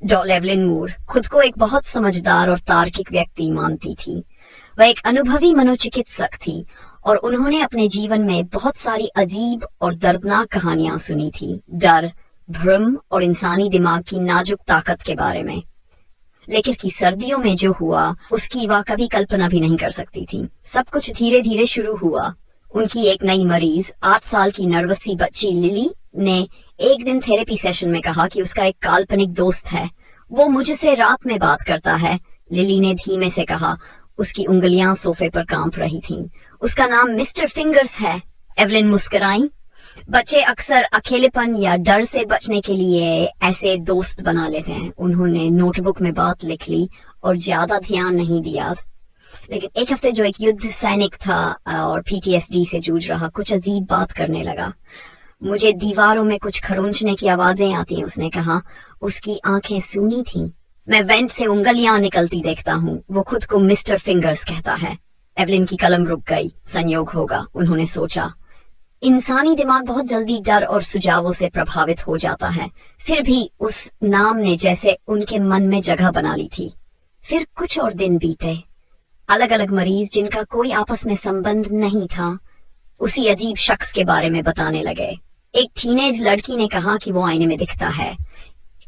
Doll Evelyn मूर खुद को एक बहुत समझदार और तार्किक व्यक्ति मानती थी। वह एक अनुभवी मनोचिकित्सक थी और उन्होंने अपने जीवन में बहुत सारी अजीब और दर्दनाक कहानियां सुनी थी, डर, भ्रम और इंसानी दिमाग की नाजुक ताकत के बारे में। लेकिन की सर्दियों में जो हुआ उसकी वह कभी कल्पना भी नहीं कर सकती थी। सब कुछ धीरे धीरे शुरू हुआ। उनकी एक नई मरीज 8 साल की नर्वस सी बच्ची लिली ने एक दिन थेरेपी सेशन में कहा कि उसका एक काल्पनिक दोस्त है, वो मुझसे रात में बात करता है। लिली ने धीमे से कहा, उसकी उंगलियां सोफे पर कांप रही थीं। उसका नाम मिस्टर फिंगर्स है। एवलिन मुस्कुराई। बच्चे अक्सर अकेलेपन या डर से बचने के लिए ऐसे दोस्त बना लेते हैं। उन्होंने नोटबुक में बात लिख ली और ज्यादा ध्यान नहीं दिया। लेकिन एक हफ्ते जो एक युद्ध सैनिक था और पीटीएसडी से जूझ रहा, कुछ अजीब बात करने लगा। मुझे दीवारों में कुछ खरोंचने की आवाजें आती हैं, उसने कहा। उसकी आंखें सूनी थीं। मैं वेंट से उंगलियां निकलती देखता हूँ। वो खुद को मिस्टर फिंगर्स कहता है। एवलिन की कलम रुक गई। संयोग होगा, उन्होंने सोचा। इंसानी दिमाग बहुत जल्दी डर और सुझावों से प्रभावित हो जाता है। फिर भी उस नाम ने जैसे उनके मन में जगह बना ली थी। फिर कुछ और दिन बीते। अलग अलग मरीज जिनका कोई आपस में संबंध नहीं था उसी अजीब शख्स के बारे में बताने लगे। एक टीनेज लड़की ने कहा कि वो आईने में दिखता है।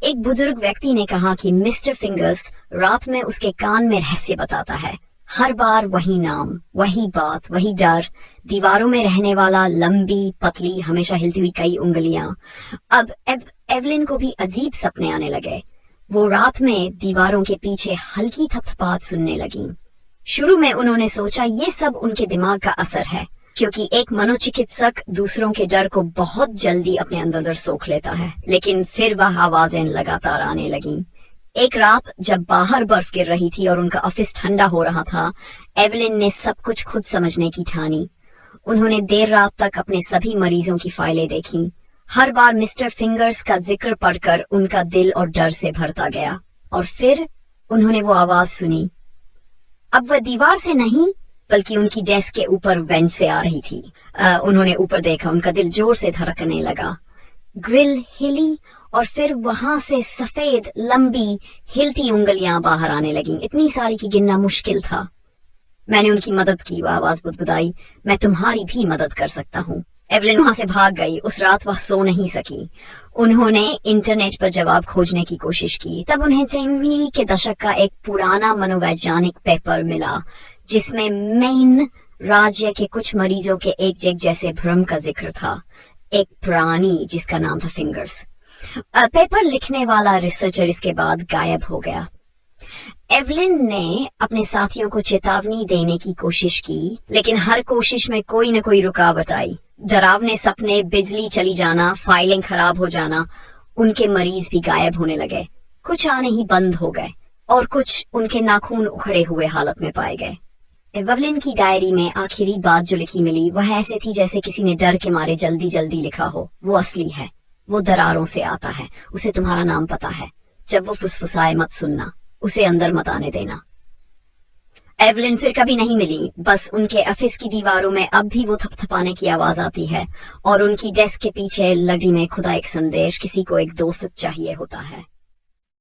एक बुजुर्ग व्यक्ति ने कहा कि मिस्टर फिंगर्स रात में उसके कान में रहस्य बताता है। हर बार वही नाम, वही बात, वही डर। दीवारों में रहने वाला, लंबी, पतली, हमेशा हिलती हुई कई उंगलियां। अब एवलिन को भी अजीब सपने आने लगे। वो रात में दीवारों के पीछे हल्की थपथपाहट सुनने लगी। शुरू में उन्होंने सोचा ये सब उनके दिमाग का असर है, क्योंकि एक मनोचिकित्सक दूसरों के डर को बहुत जल्दी अपने अंदर सोख लेता है। लेकिन फिर वह आवाजें लगातार आने लगीं। एक रात जब बाहर बर्फ गिर रही थी और उनका ऑफिस ठंडा हो रहा था, एवलिन ने सब कुछ खुद समझने की ठानी। उन्होंने देर रात तक अपने सभी मरीजों की फाइलें देखी। हर बार मिस्टर फिंगर्स का जिक्र पढ़कर उनका दिल और डर से भरता गया। और फिर उन्होंने वो आवाज सुनी। अब वह दीवार से नहीं बल्कि उनकी डेस्क के ऊपर वेंट से आ रही थी। उन्होंने ऊपर देखा, उनका दिल जोर से धड़कने लगा। ग्रिल हिली और फिर वहां से सफेद, लंबी, हिलती उंगलियां बाहर आने लगीं। इतनी सारी कि गिनना मुश्किल था। मैंने उनकी मदद की, वह आवाज बुदबुदाई। मैं तुम्हारी भी मदद कर सकता हूँ। एवलिन वहां से भाग गई। उस रात वह सो नहीं सकी। उन्होंने इंटरनेट पर जवाब खोजने की कोशिश की। तब उन्हें 90 के दशक का एक पुराना मनोवैज्ञानिक पेपर मिला जिसमें मेन राज्य के कुछ मरीजों के एक जैसे भ्रम का जिक्र था। एक प्राणी जिसका नाम था फिंगर्स। पेपर लिखने वाला रिसर्चर इसके बाद गायब हो गया। एवलिन ने अपने साथियों को चेतावनी देने की कोशिश की, लेकिन हर कोशिश में कोई न कोई रुकावट आई। डरावने सपने, बिजली चली जाना, फाइलिंग खराब हो जाना। उनके मरीज भी गायब होने लगे। कुछ आने ही बंद हो गए और कुछ उनके नाखून उखड़े हुए हालत में पाए गए। एवलिन की डायरी में आखिरी बात जो लिखी मिली वह ऐसे थी जैसे किसी ने डर के मारे जल्दी जल्दी लिखा हो। वो असली है, वो दरारों से आता है, उसे तुम्हारा नाम पता है। जब वो फुसफुसाए मत सुनना, उसे अंदर मत आने देना। एवलिन फिर कभी नहीं मिली। बस उनके ऑफिस की दीवारों में अब भी वो थपथपाने की आवाज आती है और उनकी डेस्क के पीछे लड़ी में खुदा एक संदेश, किसी को एक दोस्त चाहिए होता है।